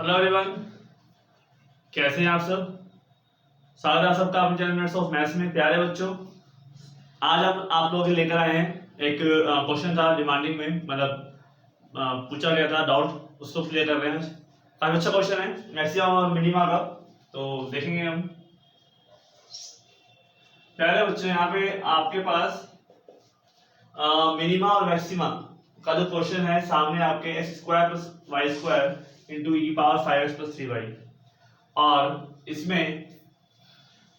Hello everyone, कैसे हैं आप सब। स्वागत है आप सबका अपने चैनल मिनट्स ऑफ मैथ्स में। प्यारे बच्चों, आज हम आप लोगों के लेकर आए हैं एक क्वेश्चन था डिमांडिंग में, मतलब पूछा गया था डाउट, उसको क्लियर कर रहे हैं। काफी अच्छा क्वेश्चन है, मैक्सिमम और मिनिमा का, तो देखेंगे हम। प्यारे बच्चों, यहाँ पे आपके पास मिनिमा और मैक्सिमा का जो क्वेश्चन है सामने आपके x square plus y square into e की पावर 5x प्लस 3y, और इसमें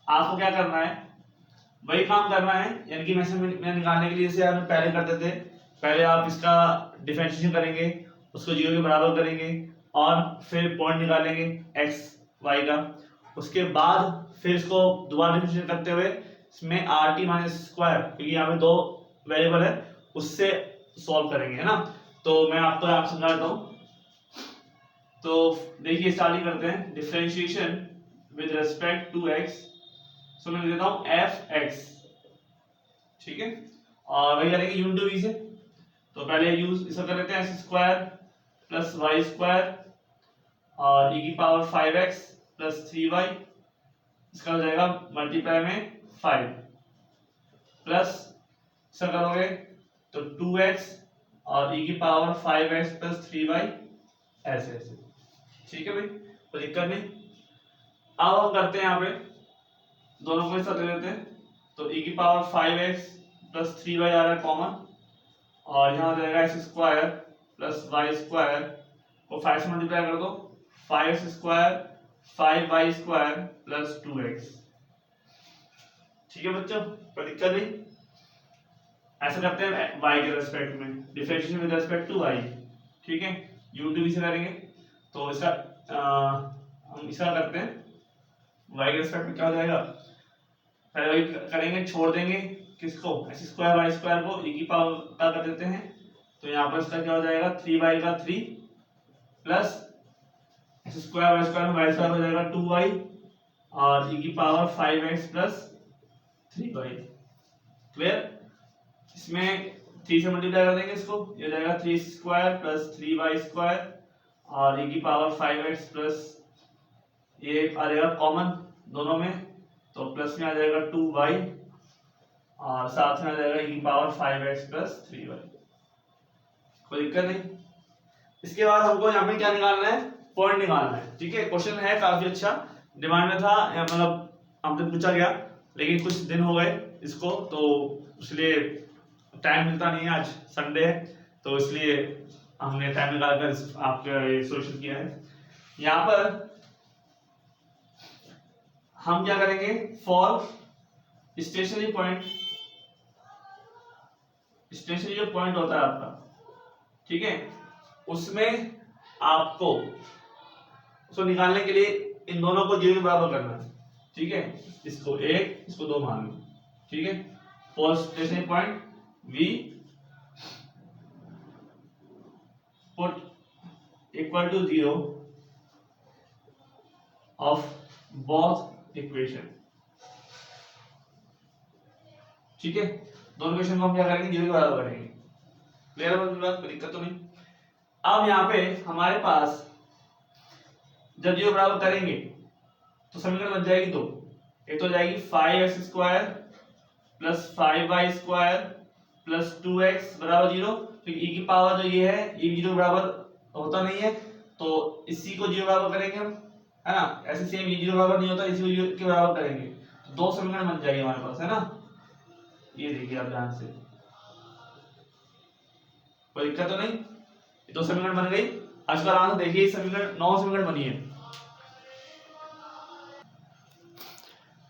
आपको क्या करना है, वही काम करना है, यानी कि मैक्सिमम निकालने के लिए जैसे हम पहले करते थे। पहले आप इसका डिफरेंशिएशन करेंगे, उसको 0 के बराबर करेंगे और फिर पॉइंट निकालेंगे x y का। उसके बाद फिर इसको दोबारा डिफरेंशिएशन करते हुए इसमें आर टी माइनस स्क्वायर, क्योंकि यहाँ पे दो वेरिएबल है, उससे सॉल्व करेंगे, है ना। तो मैं आपको यहाँ समझा देता हूँ। तो देखिए स्टार्टिंग करते हैं। Differentiation with respect to x, सो मैं देता हूँ f(x), ठीक है, और वही करेंगे u इंटू v से। तो पहले यूज इसका कर लेते हैं x square plus y square और e की पावर 5x प्लस 3y, इसका हो जाएगा मल्टीप्लाई में 5 प्लस इसका करोगे तो 2x और e की पावर 5x प्लस 3y, ऐसे ऐसे, ठीक है भाई, कोई दिक्कत नहीं। अब हम करते हैं यहाँ पे दोनों को एक साथ ले लेते हैं। तो e की पावर 5x प्लस 3y आ रहा है कॉमन, और यहाँ हो जाएगा x square plus y square को 5 से मल्टीप्लाई कर दो, 5x square 5y square plus 2x, ठीक है बच्चों, कोई दिक्कत नहीं। ऐसा करते हैं y के रेस्पेक्ट में, differentiation with respect to y, ठीक है, u टू v से करेंगे। तो इसका हम इसका करते हैं y के रेस्पेक्ट में, क्या हो जाएगा, पहले वही करेंगे, छोड़ देंगे किसको, एक्स स्क्वायर वाई स्क्वायर को e की पावर का कर देते हैं। तो यहाँ पर इसका क्या हो जाएगा, 3y का 3 plus x square y square y square हो जाएगा 2y और e की power 5x plus 3y, clear. इसमें 3 से मल्टीप्लाई कर देंगे इसको, ये हो जाएगा 3 स्क्वायर प्लस 3y स्क्वायर और e की पावर 5x प्लस, ये आ जाएगा कॉमन दोनों में, तो प्लस में आ जाएगा 2y और साथ में आ जाएगा e की पावर 5x प्लस 3y, कोई दिक्कत नहीं। इसके बाद हमको यहाँ पे क्या निकालना है, पॉइंट निकालना है, ठीक है। क्वेश्चन है काफी अच्छा, डिमांड में था, मतलब हमसे पूछा गया, लेकिन कुछ दिन हो गए इसको, तो इसलिए टाइम मिलता नहीं है, आज संडे है, तो इसलिए हमने टाइम निकाल कर आपका ये सोल्यूशन किया है। यहाँ पर हम क्या करेंगे, फॉर स्टेशनरी पॉइंट, स्टेशनरी जो पॉइंट होता है आपका, ठीक है, उसमें आपको उसको निकालने के लिए इन दोनों को 0 के बराबर करना है, ठीक है। इसको 1 इसको 2 मान लो, ठीक है। For stationary point v put equal to 0 of both equation, ठीक है। दोनों इक्वेशन को हम क्या करेंगे, 0 के बराबर करेंगे, क्लियर है बात, कोई दिक्कत तो नहीं। अब यहाँ पे हमारे पास जब 0 बराबर करेंगे तो समीकरण बन जाएगी दो, एक तो जाएगी 5x square plus 5y square plus 2x बराबर 0, तो e की पावर जो ये है ये 0 बराबर होता नहीं है, तो इसी को 0 बराबर करेंगे हम, है ना। ऐसे सेम ये 0 बराबर नहीं होता, इसी को 0 के बराबर करेंगे, तो दो समीकरण बन जाएगी हमारे पास, है ना। ये देखिए आप ध्यान से, कोई दिक्कत तो नहीं, ये दो समीकरण बन गई। आज का आंसर देखिए, समीकरण 9 समीकरण बनी है।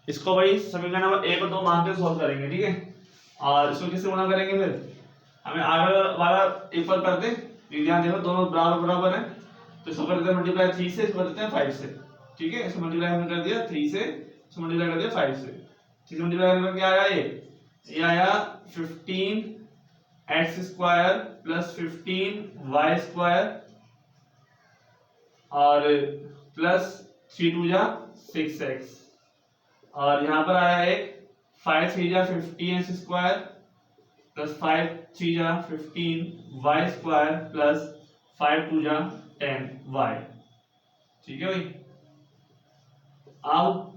इसको भाई समीकरण नंबर 1 और 2 मान के सॉल्व करेंगे, ठीक है, और इसको किससे गुणा करेंगे, फिर हमें आगे वाला इक्वल कर दे, ध्यान देखो दोनों बराबर बराबर है, तो इसको कर देते हैं मल्टीप्लाई 3 से, इसको कर देते हैं 5 से, ठीक है। इसको मल्टीप्लाई हमने कर दिया 3 से, इसको मल्टीप्लाई कर दिया 5 से, 3 से मल्टीप्लाई करने पर क्या आया, ये आया 15x square plus 15y square और प्लस 3 2 जा 6x, और यहाँ पर आया एक 5 3 जा 15x स्क्वायर प्लस 5 3 जा 15y स्क्वायर प्लस 5 2 जा 10y, ठीक है भाई। अब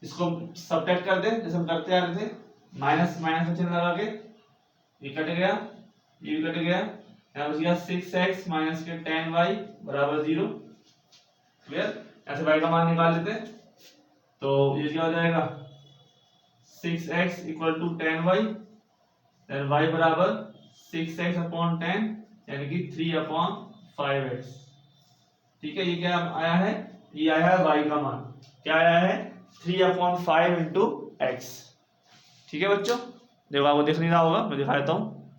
इसको सब्ट्रैक्ट कर दे जैसे हम करते आ रहे थे, माइनस माइनस का चिन्ह लगा के, ये कट गया, ये भी कट गया, यहाँ बच गया 6x माइनस के 10y बराबर 0। क्लियर? ऐसे y का मान निकाल लेते हैं, तो ये क्या हो जाएगा 6x equal to 10y, then y बराबर 6x अपॉन 10 यानी कि 3/5x। ठीक है, ये क्या आया है, ये आया है y का मान, क्या आया है 3/5 इंटू एक्स। ठीक है बच्चों, देखो आपको दिख नहीं रहा होगा, मैं दिखा देता हूँ,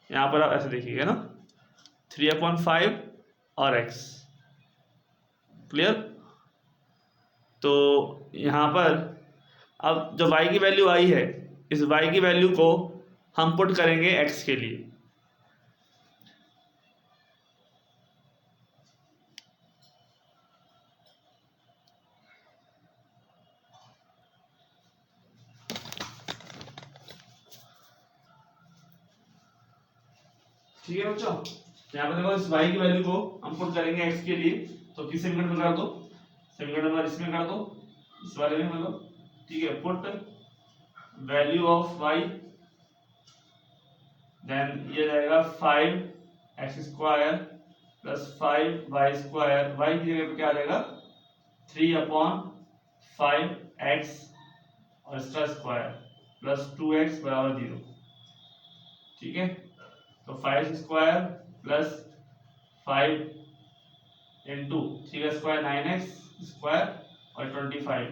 यहाँ पर आप ऐसे देखिएगा ना 3/5 और x। क्लियर? तो यहाँ पर अब जो y की वैल्यू आई है, इस y की वैल्यू को हम पुट करेंगे x के लिए। ठीक है बच्चों, यहाँ पर देखो इस y की वैल्यू को हम पुट करेंगे x के लिए, तो किस समीकरण में कर दो, समीकरण नंबर इसमें कर दो, इस वाले में मतलब। ठीक है, put value of y, then ये जाएगा 5x square plus 5y square, y की जगह पे क्या आ जाएगा 3/5x और इसका स्क्वायर प्लस 2x बराबर 0। ठीक है, तो 5 स्क्वायर प्लस 5 इंटू 3 का स्क्वायर 9x स्क्वायर और 25,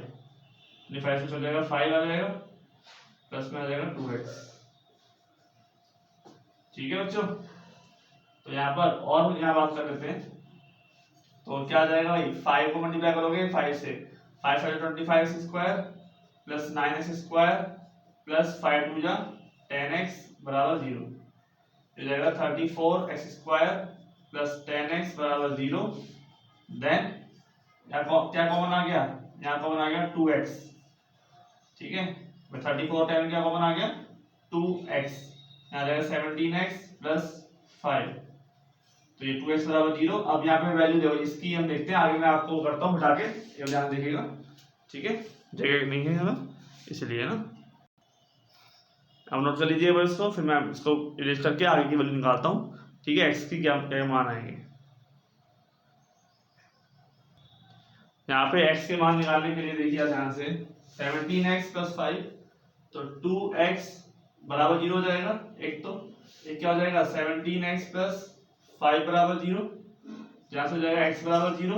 25 से चल जाएगा 5 आ जाएगा, प्लस में आ जाएगा 2x। ठीक है बच्चों, तो यहाँ पर और यहाँ बात कर लेते हैं, तो क्या आ जाएगा भाई 5 को मल्टीप्लाई करोगे 5 से, 5 5 25 square plus 9x square plus 5 2 जा 10x बराबर 0, ये जाएगा 34x स्क्वायर प्लस 10x बराबर 0। देन यहाँ क्या कॉमन आ गया, यहाँ कॉमन आ गया 2x। ठीक है, 34 10 क्या कॉमन आ गया 2x, यहाँ जाएगा 17x प्लस 5, तो ये 2x बराबर 0। अब यहाँ पे वैल्यू देखो इसकी, हम देखते हैं आगे, मैं आपको करता हूँ हटा के, ये ध्यान देखिएगा। ठीक है, जगह नहीं है ना इसलिए ना, अब नोट कर लीजिए बस इसको, फिर मैं इसको इरेज करके आगे की वैल्यू निकालता हूँ। ठीक है, x की क्या क्या मान आएंगे, यहाँ पे x के मान निकालने के लिए देखिए ध्यान से, 17x प्लस 5, तो 2x बराबर 0 हो जाएगा एक, तो एक क्या हो जाएगा 17x प्लस 5 बराबर 0, यहाँ से हो जाएगा x बराबर 0।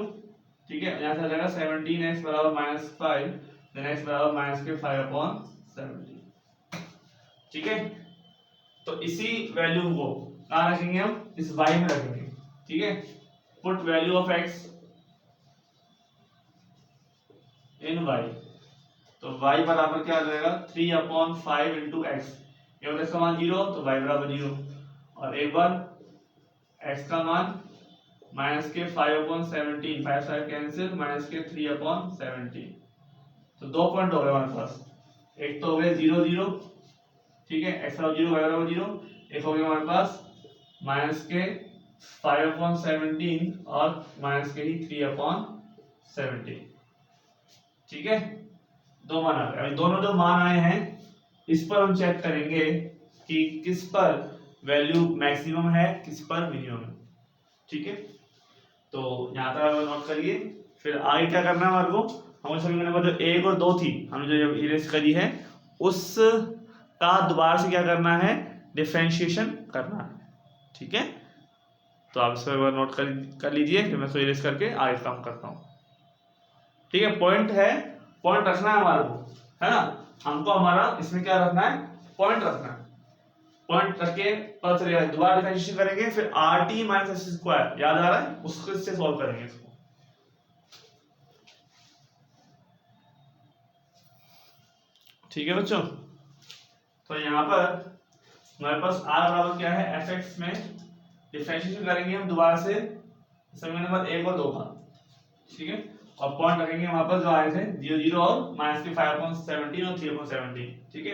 ठीक है, यहाँ से हो जाएगा 17x बराबर -5, देन x बराबर -5/17। ठीक है, तो इसी वैल्यू को कहाँ रखेंगे हम, इस y में रखेंगे। ठीक है, put value of x in y, तो y बराबर क्या आ जाएगा 3/5 इंटू एक्स, ये होता है इसका मान 0, तो y बराबर 0, और एक बार x का मान माइनस के 5/17, 5 5 कैंसिल, माइनस के 3/17, तो 2 पॉइंट हो गए हमारे पास, एक तो हो गए 0 0, ठीक है, x बराबर 0 y बराबर 0, एक हो गया हमारे पास माइनस के 5/17 और माइनस के ही 3/17। ठीक है, दो मान आ गए। अभी दोनों जो मान आए हैं इस पर हम चेक करेंगे कि किस पर वैल्यू मैक्सिमम है, किस पर मिनिमम है। ठीक है, तो यहाँ तक नोट करिए, फिर आगे क्या करना है हमारे को, हमें समीकरण नंबर जो 1 और 2 थी हमने जो इरेज करी है, उस का दोबारा से क्या करना है, डिफरेंशिएशन करना है। ठीक है, तो आप इसको एक बार नोट कर लीजिए, फिर मैं इसको इरेज करके आगे काम करता हूँ। ठीक है, पॉइंट है, पॉइंट रखना है हमारे को, है ना, हमको हमारा इसमें क्या रखना है, पॉइंट रखना है, पॉइंट रख के पता चलेगा, दोबारा डिफरेंशिएशन करेंगे, फिर RT माइनस एक्स स्क्वायर याद आ रहा है, उसको इससे सॉल्व करेंगे इसको। ठीक है बच्चों, तो यहाँ पर हमारे पास r बराबर क्या है fx में डिफरेंशिएशन करेंगे हम दोबारा से समीकरण नंबर 1 और 2 का। ठीक है, और पॉइंट रखेंगे वहां पर जो आए थे 0 0 और माइनस के 5/17 और 3/17। ठीक है,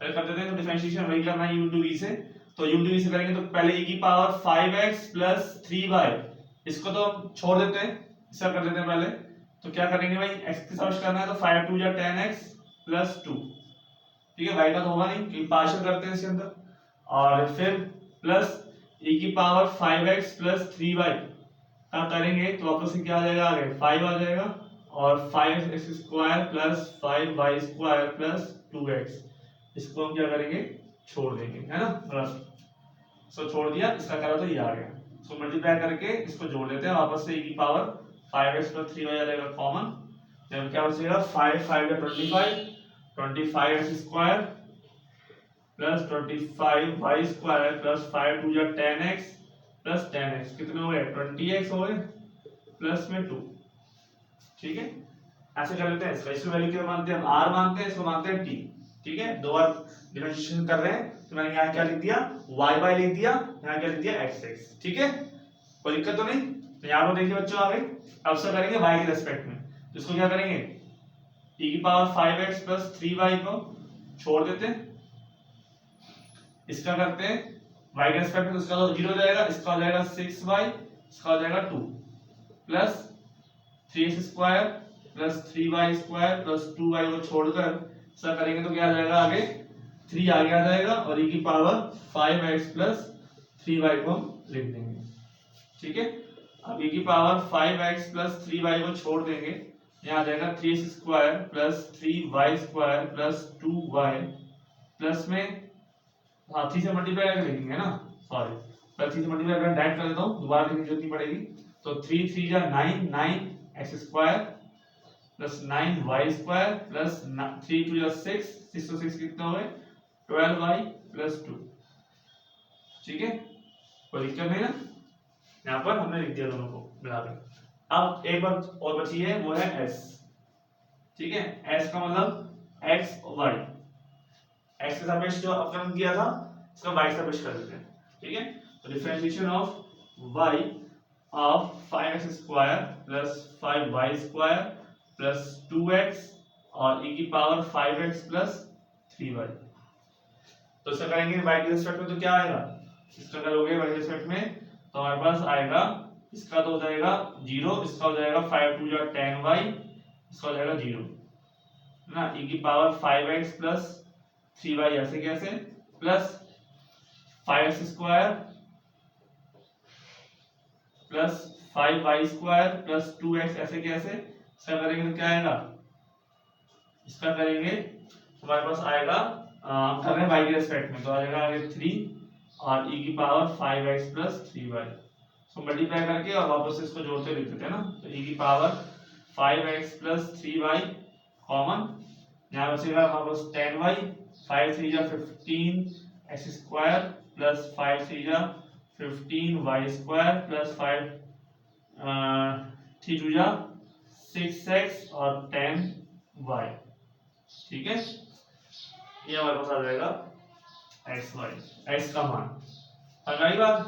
पहले कर देते हैं, तो डिफरेंशिएशन वही करना है u टू v से, तो u टू v से करेंगे तो पहले e की पावर 5x प्लस 3y, इसको तो हम छोड़ देते हैं, इसका कर लेते हैं पहले। तो क्या करेंगे भाई, x के साथ करना है तो 5 2 या 10x प्लस 2, ठीक है, y का तो होगा नहीं क्योंकि पार्शियल करते हैं इसके अंदर, और फिर प्लस e की पावर 5x प्लस 3y का करेंगे तो वापस से क्या आ जाएगा, आगे 5 आ जाएगा, और 5x square plus 5y square plus 2x, इसको हम क्या करेंगे, छोड़ देंगे, है ना, बस इसको छोड़ दिया, इसका करा तो ये आ गया, इसको मल्टीप्लाई करके इसको जोड़ देते हैं वापस से, e की पावर 5x प्लस 3y आ जाएगा कॉमन, जब क्या बचेगा 5 5 25 25x square plus 25y square plus 5 2 10x plus 10x, कितने हो गए 20x हो गए प्लस में 2, ठीक है, ऐसे कर लेते हैं। इसको वैल्यू क्या मानते हैं हम, r मानते हैं, इसको मानते हैं t, ठीक है, दो बार डिफरेंशिएशन कर रहे हैं तो मैंने यहाँ क्या लिख दिया y लिख दिया, यहाँ क्या लिख दिया x, ठीक है, कोई दिक्कत तो नहीं। तो यहाँ पर देखिए बच्चों आगे अब से करेंगे y के रेस्पेक्ट में, तो इसको क्या करेंगे e की पावर 5x प्लस 3y को छोड़ देते हैं, इसका करते हैं y के रेस्पेक्ट में, तो इसका तो 0 हो जाएगा, इसका हो जाएगा 6y, इसका हो जाएगा 2 plus 3x square plus 3y square plus 2y को छोड़कर इसका करेंगे तो क्या आ जाएगा, आगे 3 आगे आ जाएगा, और e की पावर 5x प्लस 3y को हम लिख देंगे, ठीक है। अब e की पावर 5x प्लस 3y को छोड़ देंगे, यहाँ आ जाएगा 3x square plus 3y square plus 2y plus में 3 से मल्टीप्लाई करके लिखेंगे ना, सॉरी प्लस 3 से मल्टीप्लाई करके डायरेक्ट कर देता हूँ, दोबारा लिखने की जरूरत नहीं पड़ेगी। तो 3 3 जा 9 9x square plus 9y square plus 3 2 जा 6 6 तो 6 कितना हो गए 12y प्लस 2, ठीक है, कोई दिक्कत नहीं ना, यहाँ पर हमने लिख दिया दोनों को मिलाकर। अब एक बात और बची है, वो है s, ठीक है, s का मतलब x y, x के सापेक्ष जो अपकरण किया था इसका y के सापेक्ष कर देते हैं, ठीक है। तो differentiation of y of 5x square plus 5y square plus 2x और e की पावर 5x प्लस 3y, तो इसका करेंगे y के रिस्पेक्ट में तो क्या आएगा, इसका करोगे y के रिस्पेक्ट में तो हमारे पास आएगा, इसका तो हो जाएगा 0, इसका हो जाएगा 5 2 10y, इसका हो जाएगा 0 ना, e की पावर 5x प्लस 3y ऐसे कैसे plus 5x square plus 5y square plus 2x ऐसे कैसे, इसका करेंगे तो क्या आएगा, इसका करेंगे हमारे पास आएगा कर रहे हैं y के रिस्पेक्ट में तो आ जाएगा आगे 3 और e की पावर 5x प्लस 3y, तो मल्टीप्लाई करके और वापस से इसको जोड़ते लिख देते हैं ना, तो e की power 5x plus 3y common, यहाँ बचेगा हमारे पास 10y, 5 3 जा 15 x स्क्वायर प्लस 5 3 जा 15 y स्क्वायर प्लस 5 3 2 जा 6x और 10y, ठीक है, ये हमारे पास आ जाएगा x y, x का मान। अगली बात,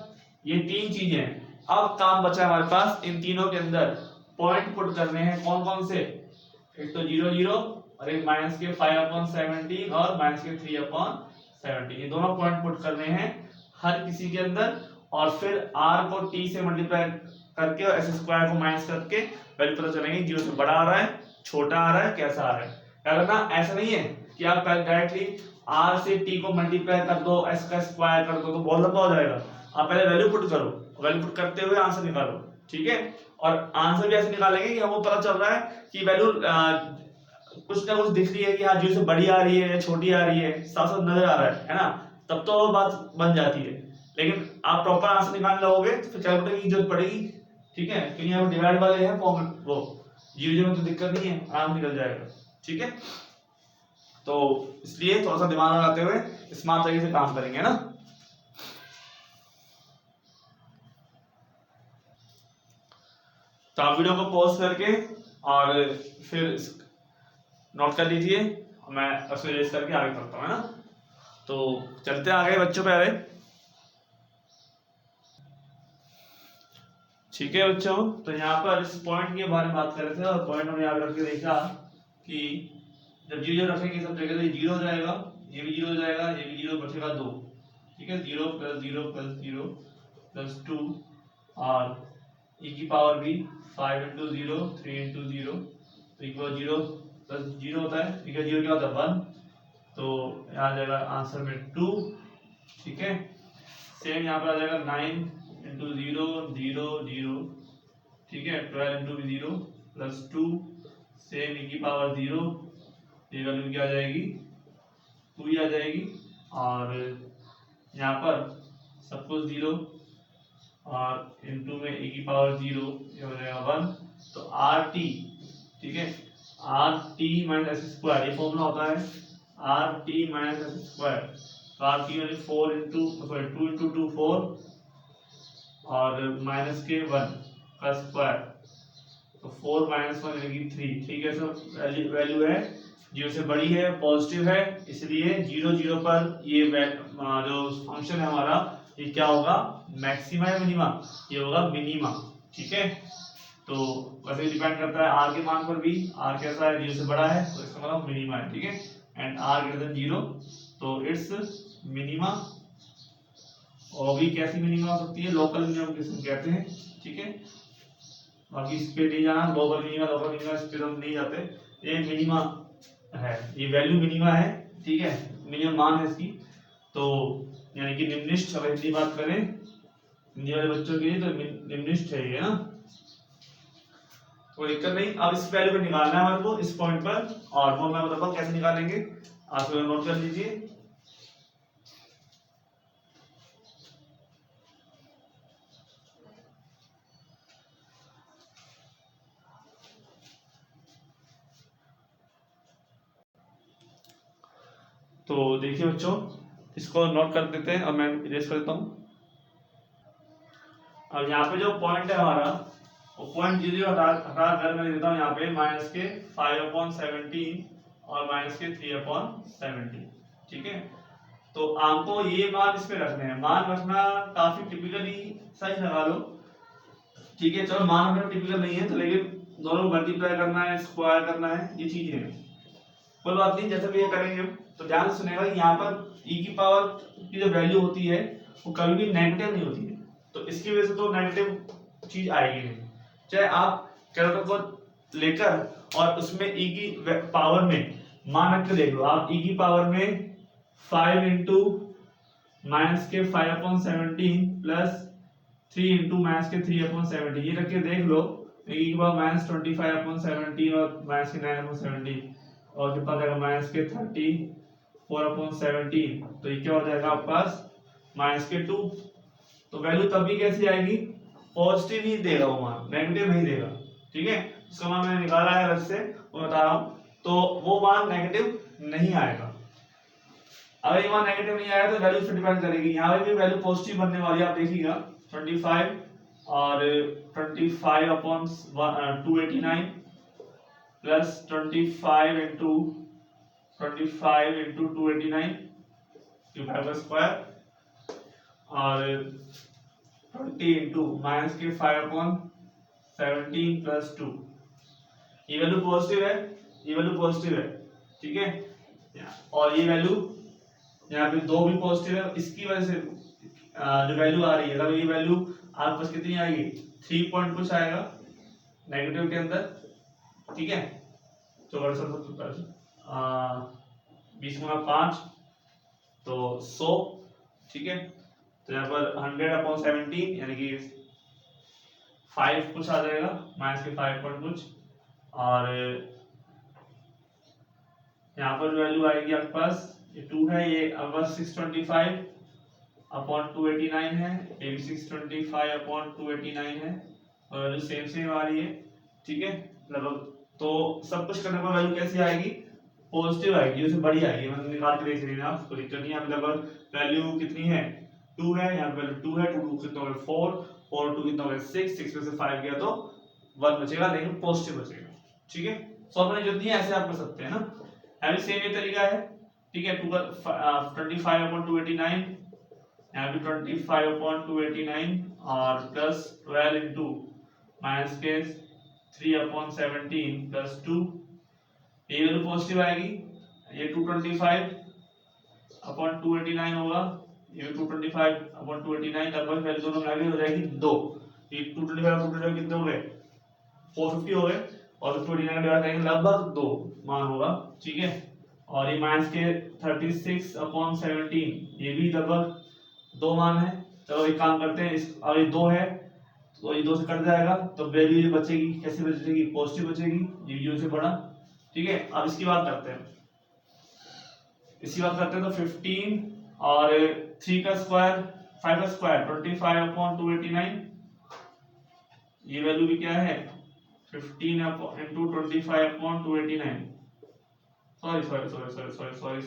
ये तीन चीजें हैं, अब काम बचा है हमारे पास इन तीनों के अंदर पॉइंट पुट करने हैं, कौन कौन से, एक तो 0 0 और एक माइनस के 5/17 और माइनस के 3/17, ये दोनों पॉइंट पुट करने हैं हर किसी के अंदर, और फिर r को t से मल्टीप्लाई करके और s स्क्वायर को माइनस करके वैल्यू पता चलेगी, 0 से बड़ा आ रहा है छोटा आ रहा है कैसा आ रहा है। क्या करना, ऐसा नहीं है कि आप डायरेक्टली r से t को मल्टीप्लाई कर दो, s का स्क्वायर कर दो तो बहुत लंबा हो जाएगा, आप पहले वैल्यू पुट करो, वैल्यू पुट करते हुए आंसर निकालो, ठीक है, और आंसर भी ऐसे निकालेंगे कि हमको पता चल रहा है कि वैल्यू कुछ ना कुछ दिख रही है कि हाँ 0 से बड़ी आ रही है या छोटी आ रही है, साफ साफ नजर आ रहा है ना, तब तो बात बन जाती है। लेकिन आप प्रॉपर आंसर निकालने लगोगे तो फिर कैलकुलेटर की जरूरत पड़ेगी, ठीक है, क्योंकि यहाँ डिवाइड वाले हैं फॉर्म, वो 0 में तो दिक्कत नहीं है, आराम निकल जाएगा, ठीक है, तो इसलिए थोड़ा सा दिमाग लगाते हुए स्मार्ट तरीके से काम करेंगे ना। तो आप वीडियो को पॉज करके और फिर नोट कर लीजिए, मैं उसको रेस करके आगे करता हूँ, है ना। तो चलते हैं आगे बच्चों पे, आगे ठीक है बच्चों। तो यहाँ पर इस पॉइंट के बारे में बात कर रहे थे और पॉइंट हमने याद रख के देखा कि जब 0 रखेंगे सब जगह 0 हो जाएगा, ये भी 0 हो जाएगा, ये भी 0, बचेगा 2, ठीक है, 0 + 0 + 0 + 2 और e की पावर भी 5 इंटू 0 3 इंटू 0 तो इक्वल 0 प्लस 0 होता है, इक्वल 0 क्या होता है 1, तो यहाँ आ जाएगा आंसर में 2। ठीक है, सेम यहाँ पर आ जाएगा 9 इंटू 0 0 0, ठीक है 12 इंटू 0 प्लस 2, सेम e की पावर 0, ये वैल्यू क्या आ जाएगी 2 ही आ जाएगी, और यहाँ पर सब कुछ 0 और इनटू में e की पावर 0, ये हो जाएगा 1। तो आर टी, ठीक है, R T minus S square, ये फॉर्मूला होता है R T minus S square. तो आर टी यानी 4 इंटू सॉरी 2 इंटू 2 4 और माइनस के 1 का स्क्वायर, तो 4 माइनस 1 यानी 3। ठीक है, सर वैल्यू है 0 से बड़ी है, पॉजिटिव है, इसलिए 0 0 पर ये जो फंक्शन है हमारा ये क्या होगा मैक्सिमा या मिनिमा, ये होगा मिनिमा। ठीक है, तो वैसे डिपेंड करता है आर के मान पर भी, आर कैसा है 0 से बड़ा है तो इसका मतलब मिनिमा है। ठीक है, एंड आर ग्रेटर देन 0 तो इट्स मिनिमा, और भी कैसी मिनिमा हो सकती है लोकल मिनिमम किसे कहते हैं। ठीक है, बाकी इस पे नहीं जाना, ग्लोबल मिनिमा लोकल मिनिमा इस पे हम नहीं जाते, ये मिनिमा है, ये वैल्यू मिनिमा है। ठीक है, मिनिमम मान है इसकी, तो यानी कि निम्नलिखित, अगर हिंदी बात करें हिंदी वाले बच्चों के लिए तो निम्नलिखित है ये ना, कोई दिक्कत नहीं। अब इस वैल्यू को निकालना है हमारे को इस पॉइंट पर, और वो मैं बताता हूँ कैसे निकालेंगे, आप लोग नोट कर लीजिए। तो देखिए बच्चों, इसको नोट कर देते हैं और मैं इरेज कर देता हूँ। अब यहाँ पे जो पॉइंट है हमारा, वो पॉइंट 0 हटा कर मैं देता हूँ यहाँ पे माइनस के 5/17 और माइनस के 3/17। ठीक है, तो आपको ये मान इसमें रखने हैं, मान रखना काफी टिपिकली सही लगा लो। ठीक है, चलो मान रखना टिपिकल नहीं है तो, लेकिन दोनों को मल्टीप्लाई करना है, स्क्वायर करना है, ये चीजें हैं, कोई बात नहीं, जैसे भी ये करेंगे तो ध्यान से सुनेगा। यहाँ पर e की पावर की जो वैल्यू होती है वो कभी भी नेगेटिव नहीं होती है, तो इसकी वजह से तो नेगेटिव चीज आएगी नहीं। चाहे आप कैलकुलेटर को लेकर और उसमें e की पावर में मान रख के देख लो, आप e की पावर में 5 इंटू माइनस के 5/17 प्लस 3 इंटू माइनस के 3/17 ये रख के देख लो, e की पावर माइनस 25/17 और माइनस के 9/17 और कितना जाएगा माइनस के 34/17, तो ये क्या हो जाएगा आपके पास माइनस के 2। तो वैल्यू तभी कैसी आएगी, पॉजिटिव ही देगा वो मान, नेगेटिव नहीं देगा। ठीक है, इसका मान मैंने निकाला है अलग से, वो बता रहा हूं, तो वो मान नेगेटिव नहीं आएगा। अगर ये मान नेगेटिव नहीं आया तो वैल्यू फिर डिपेंड करेगी, यहाँ पे भी वैल्यू पॉजिटिव बनने वाली है, आप देखिएगा 25 और 25/289 प्लस 25 इंटू 289 का स्क्वायर और 20 इंटू माइनस के 5/17 प्लस 2, ये वैल्यू पॉजिटिव है, ये वैल्यू पॉजिटिव है। ठीक है, और ये वैल्यू यहाँ पे 2 भी पॉजिटिव है, इसकी वजह से जो वैल्यू आ रही है, अगर ये वैल्यू आपके पास कितनी आएगी 3 पॉइंट कुछ आएगा नेगेटिव के अंदर। ठीक है, तो 20×5 तो 100। ठीक है, तो यहाँ पर 100/17 यानी कि 5 कुछ आ जाएगा, माइनस के 5 पॉइंट कुछ, और यहाँ पर वैल्यू आएगी आपके पास ये 2 है, ये अब 625/289 है, ये भी 625/289 है, और वैल्यू सेम आ रही है। ठीक है, लगभग, तो सब कुछ करने पर वैल्यू कैसी आएगी, पॉजिटिव आएगी, उससे बड़ी आएगी, मतलब निकाल के देख लेना आप, कोई दिक्कत नहीं है। यहाँ पे लगभग वैल्यू कितनी है 2 है, यहाँ पे वैल्यू 2 है, 2 कितना होगा 4 और 2 कितना होगा 6 में से 5 गया तो 1 बचेगा, लेकिन पॉजिटिव बचेगा। ठीक है, सॉल्व करने की जरूरत नहीं है, ऐसे आप कर सकते हैं ना, अभी सेम ये तरीका है। ठीक है, 25/289 यहाँ पे 25/289 और प्लस 12 इंटू माइनस के 3/17 प्लस 2, ये वैल्यू पॉजिटिव आएगी, ये 225/289 होगा, ये 225/289, लगभग वैल्यू दोनों में हो जाएगी 2, ये 225 कितने हो गए 450 हो गए, और 289 का डिवाइड करेंगे लगभग 2 मान होगा, ठीक है। और ये माइनस के 36/17 ये भी लगभग 2 मान है। चलो एक काम करते हैं, इस और ये 2 है तो ये 2 से कट जाएगा, तो वैल्यू ये बचेगी, कैसे बचेगी, पॉजिटिव बचेगी, ये 0 से बड़ा, ठीक है। अब इसकी बात करते हैं, तो 15 और 3 का स्क्वायर 5 का स्क्वायर 25/289, ये वैल्यू भी क्या है 15 into 25/289।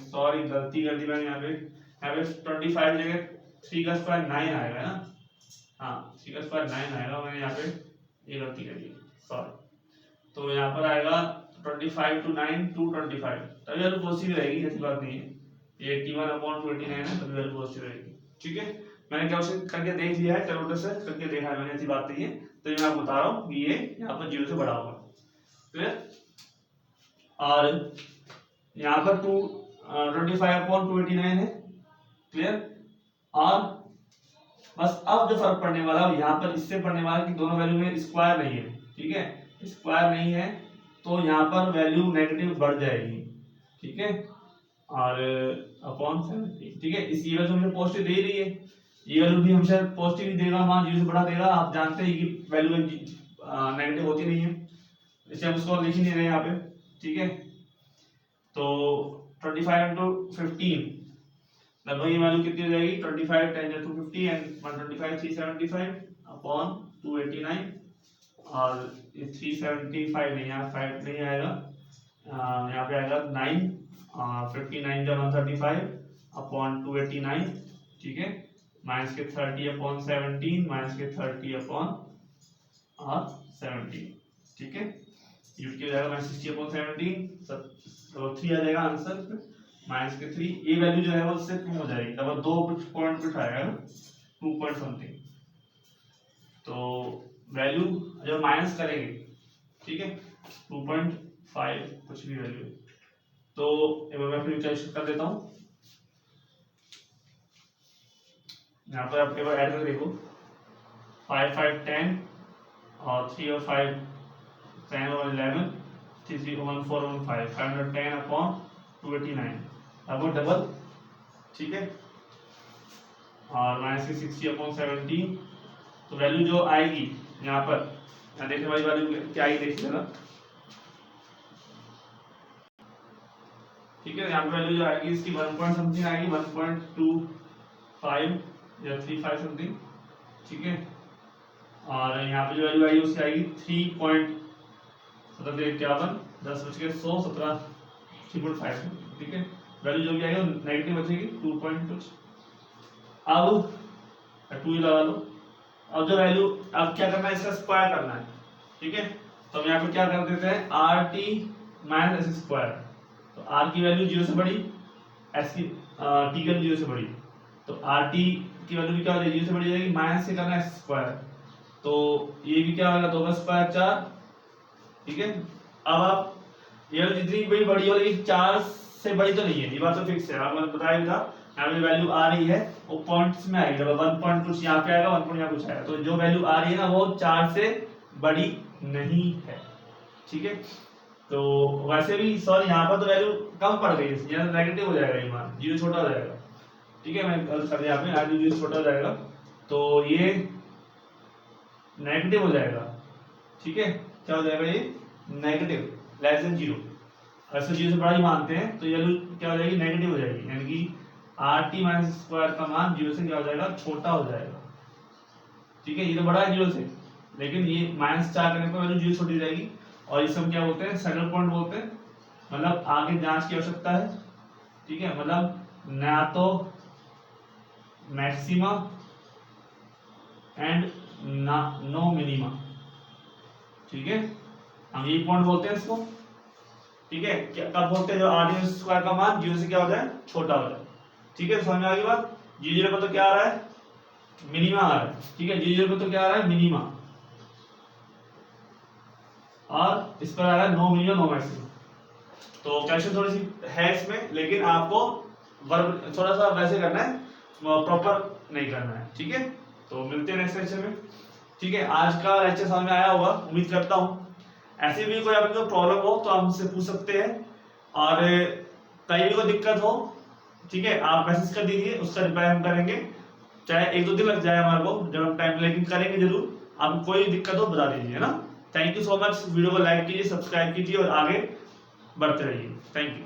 सॉरी गलती कर दी मैंने यहाँ पे 25 जगह 3 का स्क्वायर 9 आएगा ना, हाँ 3 का स्क्वायर 9 आएगा, मैंने यहाँ पे ये गलती कर दी, सॉरी। तो यहाँ पर आएगा 25 to 9 225, तभी वैल्यू पॉजिटिव रहेगी, ऐसी बात नहीं है। ये 81/289 है, तभी वैल्यू पॉजिटिव रहेगी, ठीक है। मैंने क्वेश्चन करके देख लिया है, कैलकुलेटर से करके देखा है मैंने, ऐसी बात नहीं है। तो ये मैं आपको बता रहा हूँ कि ये यहाँ पर 0 से बड़ा होगा, क्लियर। और यहाँ पर 25/289 है, क्लियर। और बस अब जो फर्क पड़ने वाला है यहाँ पर इससे पड़ने वाला कि दोनों वैल्यू में स्क्वायर नहीं है, ठीक है, स्क्वायर नहीं है तो यहाँ पर वैल्यू नेगेटिव बढ़ जाएगी, ठीक है। और अपॉन 70, ठीक है। इस ये वैल्यू मुझे पॉजिटिव दे रही है, ये वैल्यू भी हमेशा पॉजिटिव ही देगा, मान 0 से बड़ा देगा। आप जानते हैं कि वैल्यू नेगेटिव होती नहीं है, इसलिए हम उसको लिख ही नहीं रहे यहाँ पे, ठीक है। तो 25 into 15 लगभग ये वैल्यू कितनी हो जाएगी 25 10 to 50 एंड 125 375 अपॉन 289, और ये 375 नहीं, यहाँ 5 नहीं आएगा, यहाँ पे आएगा 9, 59 जब 135 अपॉन 289, ठीक है, माइनस के 30/17 माइनस के 30/17, ठीक है। यूट किया जाएगा माइनस 60/17, तो 3 आ जाएगा आंसर, माइनस के 3। ये वैल्यू जो है वो उससे कम हो जाएगी, तब 2 पॉइंट कुछ आएगा ना, 2 पॉइंट समथिंग। तो वैल्यू जब माइनस करेंगे, ठीक है, 2.5 कुछ भी वैल्यू, तो मैं फिर कैलकुलेट कर देता हूँ। यहाँ पर आप एक बार ऐड करके देखो, 5 5 10 और 3 और 5 10 और 11 3 3 1 4 1 5 510/289 अब डबल, ठीक है। और माइनस के 60/17, तो वैल्यू जो आएगी यहाँ पर, यहाँ देखने वाली वैल्यू क्या आएगी देख लेना, ठीक है। यहाँ पर वैल्यू जो आएगी इसकी 1 पॉइंट समथिंग आएगी, 1.25 या 35 समथिंग, ठीक है। और यहाँ पे जो वैल्यू आएगी उसकी आएगी 3.51 10/100 ठीक है। वैल्यू जो भी आएगी नेगेटिव बचेगी 2 पॉइंट कुछ। अब 2 लगा लो। अब जो वैल्यू, अब क्या करना है, इसका स्क्वायर करना है, ठीक है। तो हम यहाँ पे क्या कर देते हैं, R T minus S square. तो आर की वैल्यू 0 से बड़ी, एस की टी की वैल्यू 0 से बड़ी, तो आर टी की वैल्यू भी क्या हो जाएगी 0 से बड़ी जाएगी, माइनस से करना है एस स्क्वायर, तो ये भी क्या होगा 2 का स्क्वायर 4, ठीक है। अब आप ये जितनी बड़ी बड़ी हो, लेकिन 4 से बड़ी तो नहीं है, ये बात तो फिक्स है, आपको मैंने बताया भी था। यहाँ पे वैल्यू आ रही है वो पॉइंट्स में आएगी, 1 पॉइंट कुछ यहाँ पे आएगा, 1 पॉइंट यहाँ कुछ आएगा, तो जो वैल्यू आ रही है ना वो 4 से बड़ी नहीं है, ठीक है। तो वैसे भी सॉरी यहाँ पर तो वैल्यू कम पड़ गई है, यहाँ नेगेटिव हो जाएगा, ये मान 0 छोटा हो जाएगा, ठीक है। मैं गलत कर दिया आपने, यहाँ 0 छोटा हो जाएगा तो ये नेगेटिव हो जाएगा, ठीक है। क्या हो जाएगा, ये नेगेटिव लेस देन 0। ऐसे 0 से बड़ा ही मानते हैं तो ये वैल्यू क्या हो जाएगी, नेगेटिव हो जाएगी, यानी कि आर टी माइनस स्क्वायर का मान 0 से क्या हो जाएगा, छोटा हो जाएगा, ठीक है। ये तो बड़ा है 0 से, लेकिन ये -4 करने पर वैल्यू 0 छोटी जाएगी, और इसे हम क्या बोलते हैं, सैडल पॉइंट बोलते हैं, मतलब आगे जांच की आवश्यकता है, ठीक है। मतलब ना तो मैक्सिमा एंड ना नो मिनिमा, ठीक है, हम यही पॉइंट बोलते हैं इसको, ठीक है। क्या कब बोलते हैं, जो आर टी स्क्वायर का मान 0 से क्या हो जाए, छोटा हो जाए, ठीक है। समझ में आ गई बात। 0 पर तो क्या आ रहा है, मिनिमा आ रहा है, ठीक है। 0 पर तो क्या आ रहा है, मिनिमा, और इस पर आ रहा है नो मिनिमा नो मैक्सिमा। तो कैल्कुलेशन थोड़ी सी है इसमें, लेकिन आपको वर्ब थोड़ा सा वैसे करना है, प्रॉपर नहीं करना है, ठीक है। तो मिलते हैं नेक्स्ट सेक्शन में। ठीक है, आज का लेक्चर समझ में आया होगा, उम्मीद करता हूँ। ऐसे भी कोई आपको प्रॉब्लम हो तो आप मुझसे पूछ सकते हैं, और कहीं भी कोई दिक्कत हो, ठीक है, आप मैसेज कर दीजिए, उसका रिप्लाई हम करेंगे। चाहे 1-2 दिन लग जाए हमारे को, जब हम टाइम, लेकिन करेंगे जरूर। आपको कोई दिक्कत हो बता दीजिए, है ना। Thank you so much. Video को लाइक कीजिए, सब्सक्राइब कीजिए और आगे बढ़ते रहिए। Thank you.